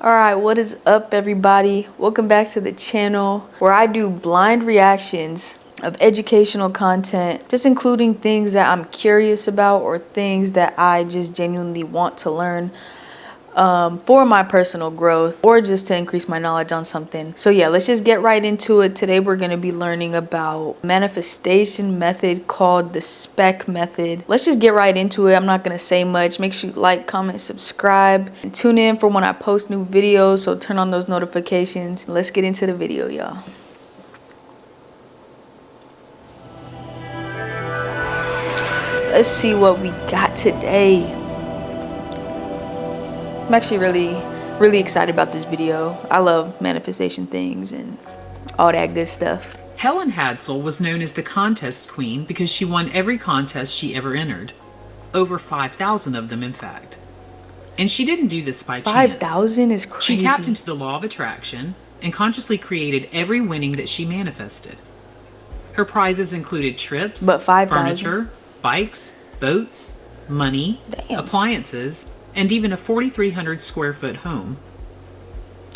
Alright, what is up everybody? Welcome back to the channel where I do blind reactions of educational content, just including things that I'm curious about or things that I just genuinely want to learn for my personal growth or just to increase my knowledge on something. So yeah, let's just get right into it. Today we're going to be learning about manifestation method called the SPEC method. Let's just get right into it. I'm not going to say much. Make sure you like, comment, subscribe, and tune in for when I post new videos. So turn on those notifications. Let's get into the video, y'all. Let's see what we got today. I'm actually really excited about this video. I love manifestation things and all that good stuff. Helen Hadsell was known as the contest queen because she won every contest she ever entered. Over 5,000 of them, in fact. And she didn't do this by chance. 5,000 is crazy. She tapped into the law of attraction and consciously created every winning that she manifested. Her prizes included trips, furniture, bikes, boats, money, appliances, and even a 4,300 square foot home.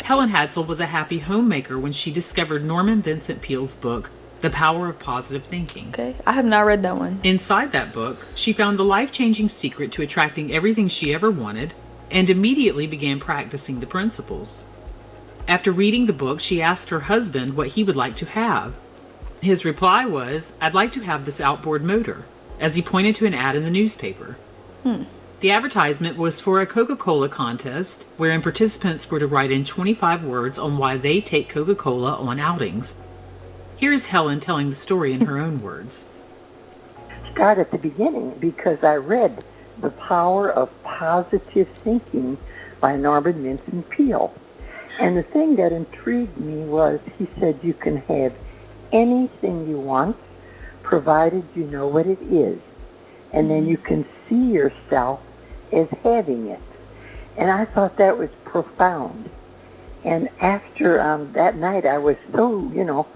Helen Hadsell was a happy homemaker when she discovered Norman Vincent Peale's book, The Power of Positive Thinking. Okay, I have not read that one. Inside that book, she found the life-changing secret to attracting everything she ever wanted and immediately began practicing the principles. After reading the book, she asked her husband what he would like to have. His reply was, "I'd like to have this outboard motor," as he pointed to an ad in the newspaper. The advertisement was for a Coca-Cola contest, wherein participants were to write in 25 words on why they take Coca-Cola on outings. Here's Helen telling the story in her own words. Start at the beginning because I read The Power of Positive Thinking by Norman Vincent Peale. And the thing that intrigued me was he said you can have anything you want provided you know what it is. And then you can see yourself as having it. And I thought that was profound. And after that night, I was so,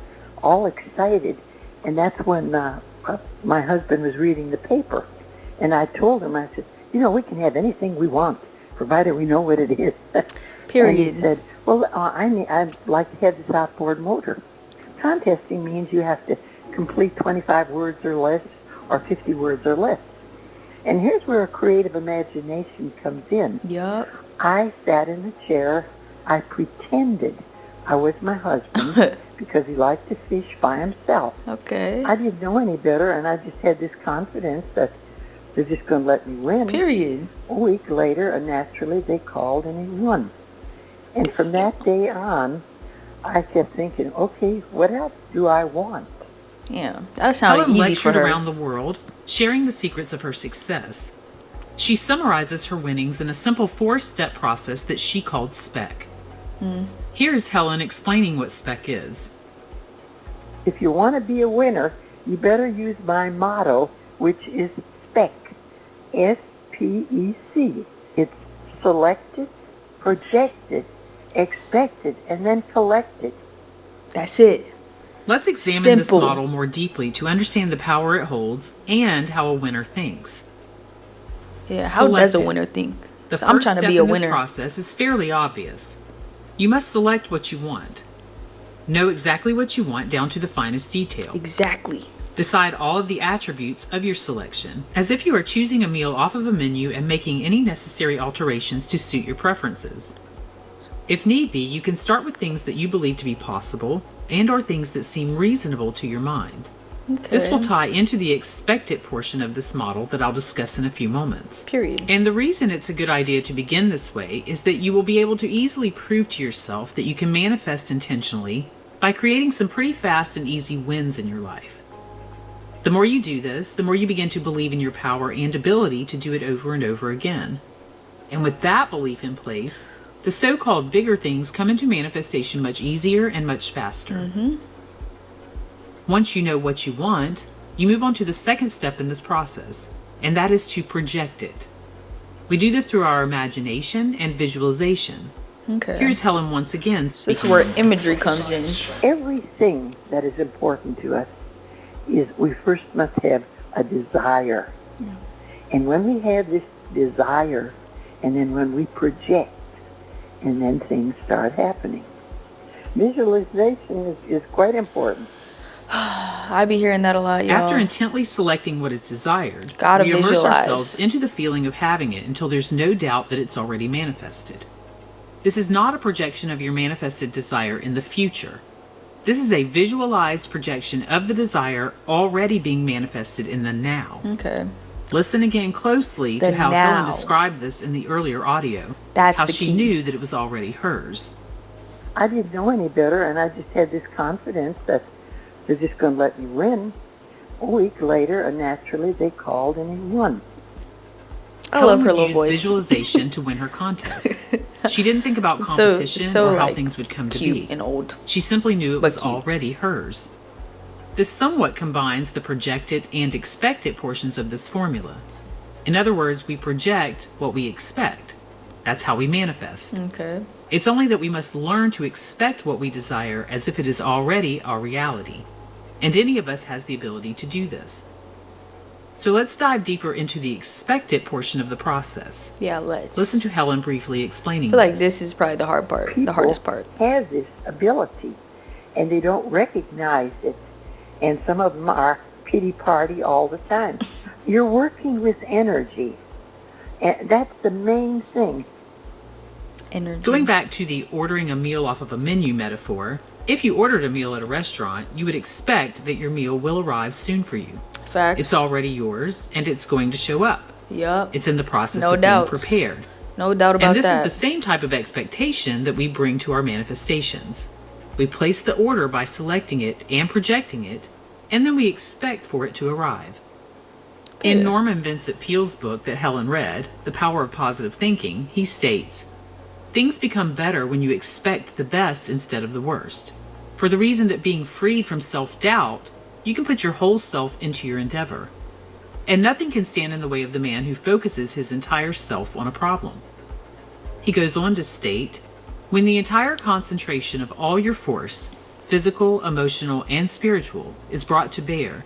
all excited. And that's when my husband was reading the paper. And I told him, I said, we can have anything we want, provided we know what it is. Period. And he said, well, I'd like to have this outboard motor. Contesting means you have to complete 25 words or less, or 50 words or less. And here's where a creative imagination comes in. Yup. I sat in the chair. I pretended I was my husband because he liked to fish by himself. Okay. I didn't know any better, and I just had this confidence that they're just going to let me win. Period. A week later, naturally, they called and he won. And from that day on, I kept thinking, okay, what else do I want? Yeah, that sounded Helen easy lectured for her. around the world, sharing the secrets of her success. She summarizes her winnings in a simple 4-step process that she called SPEC. Here's Helen explaining what SPEC is. If you want to be a winner, you better use my motto, which is SPEC. S-P-E-C. It's selected, projected, expected, and then collected. That's it. Let's examine this model more deeply to understand the power it holds and how a winner thinks. Yeah, how does a winner think? The I'm first trying to step be a in this winner. process is fairly obvious. You must select what you want. Know exactly what you want down to the finest detail. Exactly. Decide all of the attributes of your selection, as if you are choosing a meal off of a menu and making any necessary alterations to suit your preferences. If need be, you can start with things that you believe to be possible and or things that seem reasonable to your mind. Okay. This will tie into the expected portion of this model that I'll discuss in a few moments. Period. And the reason it's a good idea to begin this way is that you will be able to easily prove to yourself that you can manifest intentionally by creating some pretty fast and easy wins in your life. The more you do this, the more you begin to believe in your power and ability to do it over and over again. And with that belief in place, the so-called bigger things come into manifestation much easier and much faster. Once you know what you want, you move on to the second step in this process, and that is to project it. We do this through our imagination and visualization. Okay. Here's Helen once again. So this is where imagery comes in. Everything that is important to us is we first must have a desire. And when we have this desire, and then when we project, and then things start happening. Visualization is quite important. I be hearing that a lot, y'all. After intently selecting what is desired, Gotta we immerse visualize. ourselves into the feeling of having it until there's no doubt that it's already manifested. This is not a projection of your manifested desire in the future. This is a visualized projection of the desire already being manifested in the now. Okay. Listen again closely The to how now. Helen described this in the earlier audio. That's how the she key. knew that it was already hers. I didn't know any better, and I just had this confidence that they're just going to let me win. A week later, naturally, they called and he won. I love Helen her would little use voice. visualization to win her contest. She didn't think about So- competition so, or how like, things would come to Cute be. and old. She simply knew it But was cute. already hers. This somewhat combines the projected and expected portions of this formula. In other words, we project what we expect. That's how we manifest. Okay. It's only that we must learn to expect what we desire as if it is already our reality. And any of us has the ability to do this. So let's dive deeper into the expected portion of the process. Yeah, let's. Listen to Helen briefly I explaining feel like this is probably the hard part, People the hardest part. have this ability, and they don't recognize it. And some of them are pity party all the time. You're working with energy, and that's the main thing. Energy. Going back to the ordering a meal off of a menu metaphor, if you ordered a meal at a restaurant, you would expect that your meal will arrive soon for you. Facts. It's already yours, and it's going to show up. Yup. It's in the process No of doubts. being prepared. No doubt about And this that. is the same type of expectation that we bring to our manifestations. We place the order by selecting it and projecting it, and then we expect for it to arrive. In Yeah. Norman Vincent Peale's book that Helen read, The Power of Positive Thinking, he states, "Things become better when you expect the best instead of the worst. For the reason that being freed from self-doubt, you can put your whole self into your endeavor. And nothing can stand in the way of the man who focuses his entire self on a problem." He goes on to state, "When the entire concentration of all your force, physical, emotional, and spiritual, is brought to bear,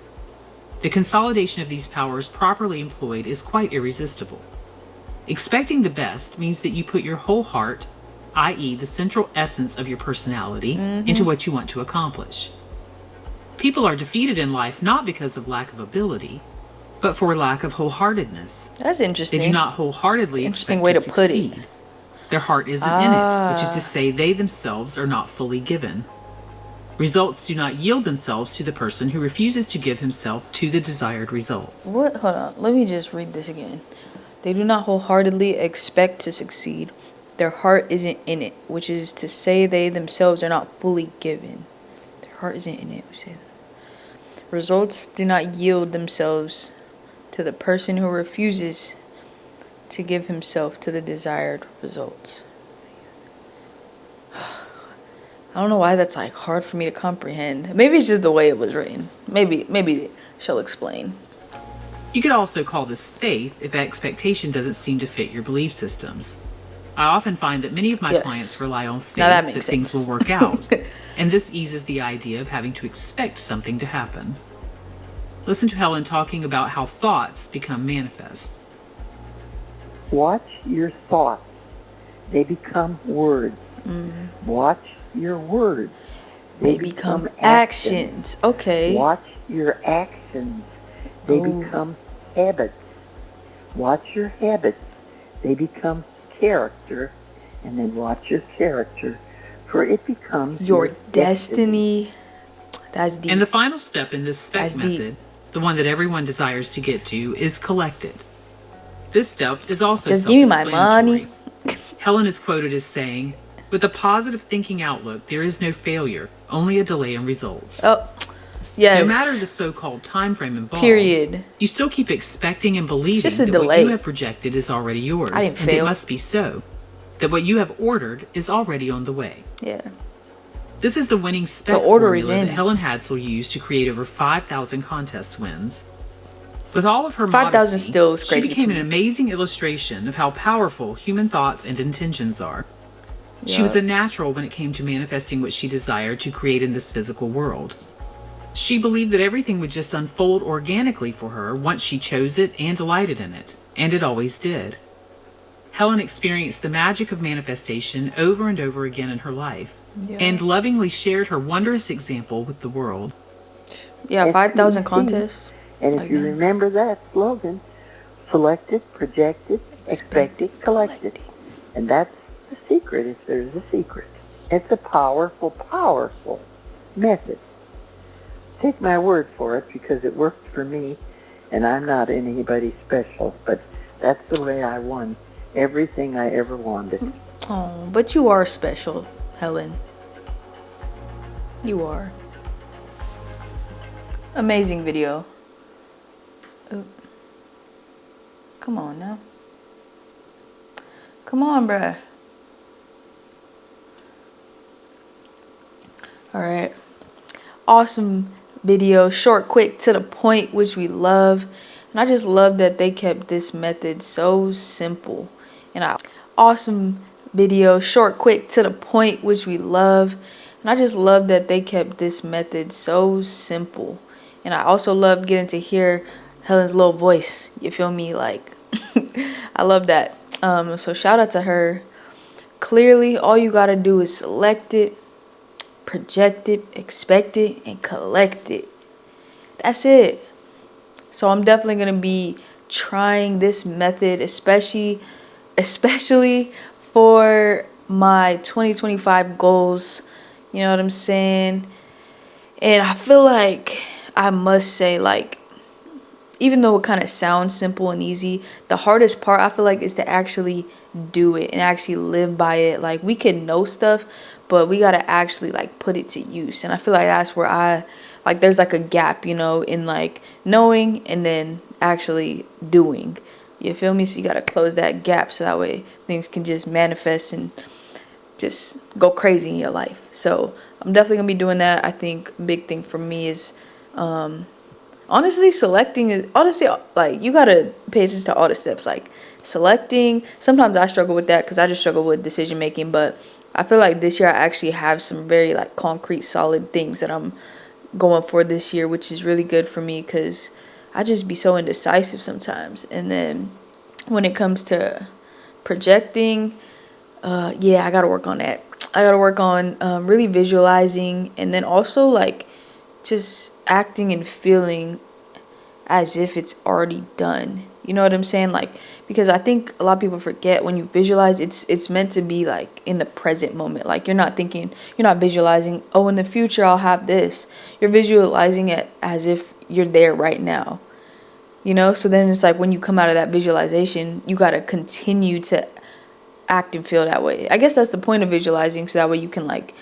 the consolidation of these powers properly employed is quite irresistible. Expecting the best means that you put your whole heart, i.e., the central essence of your personality, into what you want to accomplish. People are defeated in life not because of lack of ability, but for lack of wholeheartedness. That's They interesting. do not wholeheartedly It's an interesting expect way to to put it. succeed. Their heart isn't in it, which is to say they themselves are not fully given. Results do not yield themselves to the person who refuses to give himself to the desired results." What? Hold on. Let me just read this again. They do not wholeheartedly expect to succeed. Their heart isn't in it, which is to say they themselves are not fully given. Their heart isn't in it. Which is, results do not yield themselves to the person who refuses to give himself to the desired results. I don't know why that's like hard for me to comprehend. Maybe it's just the way it was written. Maybe she'll explain. You could also call this faith if expectation doesn't seem to fit your belief systems. I often find that many of my Yes. clients rely on faith Now that that makes things sense. will work out, and this eases the idea of having to expect something to happen. Listen to Helen talking about how thoughts become manifest. Watch your thoughts. They become words. Watch your words. They become actions. Okay. Watch your actions. They Oh. become habits. Watch your habits. They become character. And then watch your character, for it becomes Your destiny. That's deep. And the final step in this spec That's deep. method, the one that everyone desires to get to, is collected. This step is also Just give me my self-explanatory. money. Helen is quoted as saying, "With a positive thinking outlook, there is no failure, only a delay in results." Oh, yes. No matter the so-called time frame involved, Period. you still keep expecting and believing just a that delay. what you have projected is already yours, I didn't and fail. it must be so. That what you have ordered is already on the way. Yeah. This is the winning spec The order is formula that in. Helen Hadsel used to create over 5,000 contest wins. With all of her 5,000 modesty, still is she crazy became to an me. amazing illustration of how powerful human thoughts and intentions are. She was Yup. a natural when it came to manifesting what she desired to create in this physical world. She believed that everything would just unfold organically for her once she chose it and delighted in it, and it always did. Helen experienced the magic of manifestation over and over again in her life, Yeah. and lovingly shared her wondrous example with the world. Yeah, 5,000 SPEC. contests. And Like if you that. remember that slogan, selected, projected, expected, collected. And that's the secret, if there's a secret. It's a powerful, powerful method. Take my word for it, because it worked for me, and I'm not anybody special, but that's the way I won everything I ever wanted. Oh, but you are special, Helen. You are. Amazing video. Oh. Come on now. Come on, bruh. Alright. Awesome video. Short, quick, to the point, which we love. And I just love that they kept this method so simple. Awesome video. Short, quick, to the point, which we love. And I just love that they kept this method so simple. And I also love getting to hear Helen's little voice. You feel me? Like, I love that. So shout out to her. Clearly, all you gotta do is select it, project it, expect it, and collect it. That's it. So I'm definitely gonna be trying this method, especially for my 2025 goals. You know what I'm saying? And I feel like I must say, like, even though it kind of sounds simple and easy, the hardest part I feel like is to actually do it and actually live by it. Like, we can know stuff, but we gotta actually like put it to use. And I feel like that's where there's like a gap, you know, in like knowing and then actually doing. You feel me? So you gotta close that gap so that way things can just manifest and just go crazy in your life. So I'm definitely gonna be doing that. I think a big thing for me is honestly selecting is honestly like you gotta pay attention to all the steps, like selecting. Sometimes I struggle with that because I just struggle with decision making, but I feel like this year I actually have some very like concrete solid things that I'm going for this year, which is really good for me because I just be so indecisive sometimes. And then when it comes to projecting, yeah, I gotta work on that. I gotta work on really visualizing, and then also like just acting and feeling as if it's already done. You know what I'm saying? Like, because I think a lot of people forget when you visualize, it's meant to be like in the present moment. Like, you're not visualizing, oh, in the future I'll have this. You're visualizing it as if you're there right now. You know? So then it's like when you come out of that visualization, you gotta continue to act and feel that way. I guess that's the point of visualizing, so that way you can like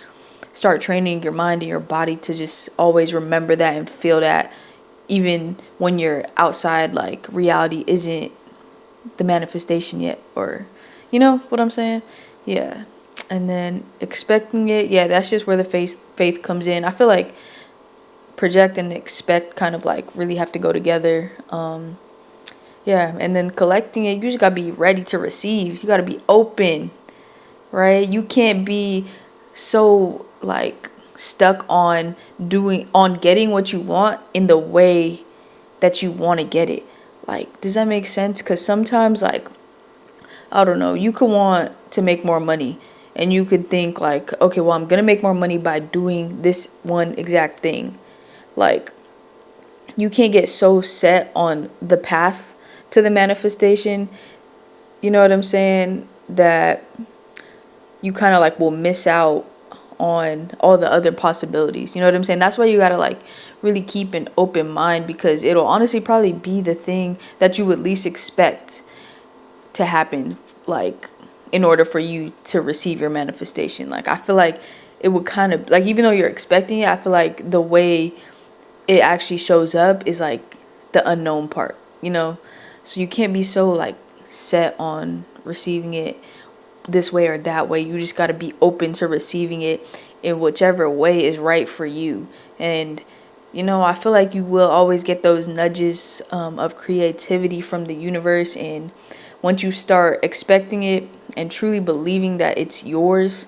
start training your mind and your body to just always remember that and feel that, even when you're outside, like reality isn't the manifestation yet, or you know what I'm saying? Yeah. And then expecting it, yeah, that's just where the faith comes in. I feel like project and expect kind of like really have to go together. Yeah, and then collecting it, you just gotta be ready to receive. You gotta be open, right? You can't be so like stuck on getting what you want in the way that you want to get it. Like, does that make sense? Because sometimes, like, I don't know, you could want to make more money and you could think like, okay, well, I'm gonna make more money by doing this one exact thing. Like, you can't get so set on the path to the manifestation, you know what I'm saying, that you kind of like will miss out on all the other possibilities. You know what I'm saying? That's why you gotta like really keep an open mind, because it'll honestly probably be the thing that you would least expect to happen, like in order for you to receive your manifestation. Like, I feel like it would kind of like, even though you're expecting it, I feel like the way it actually shows up is like the unknown part, you know? So you can't be so like set on receiving it this way or that way. You just got to be open to receiving it in whichever way is right for you. And you know, I feel like you will always get those nudges of creativity from the universe, and once you start expecting it and truly believing that it's yours,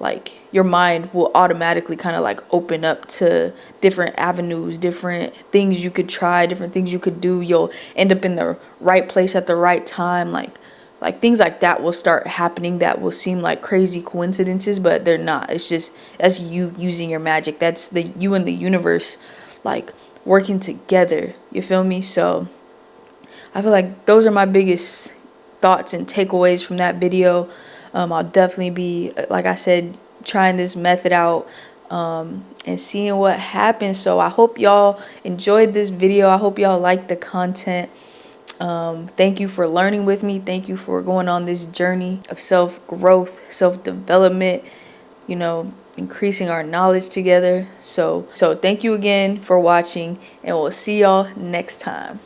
like your mind will automatically kind of like open up to different avenues, different things you could try, different things you could do. You'll end up in the right place at the right time. Like, like things like that will start happening that will seem like crazy coincidences, but they're not. It's just that's you using your magic. That's the you and the universe like working together. You feel me? So I feel like those are my biggest thoughts and takeaways from that video. I'll definitely be, like I said, trying this method out and seeing what happens. So I hope y'all enjoyed this video. I hope y'all like the content. Thank you for learning with me. Thank you for going on this journey of self-growth, self-development, you know, increasing our knowledge together. So thank you again for watching, and we'll see y'all next time.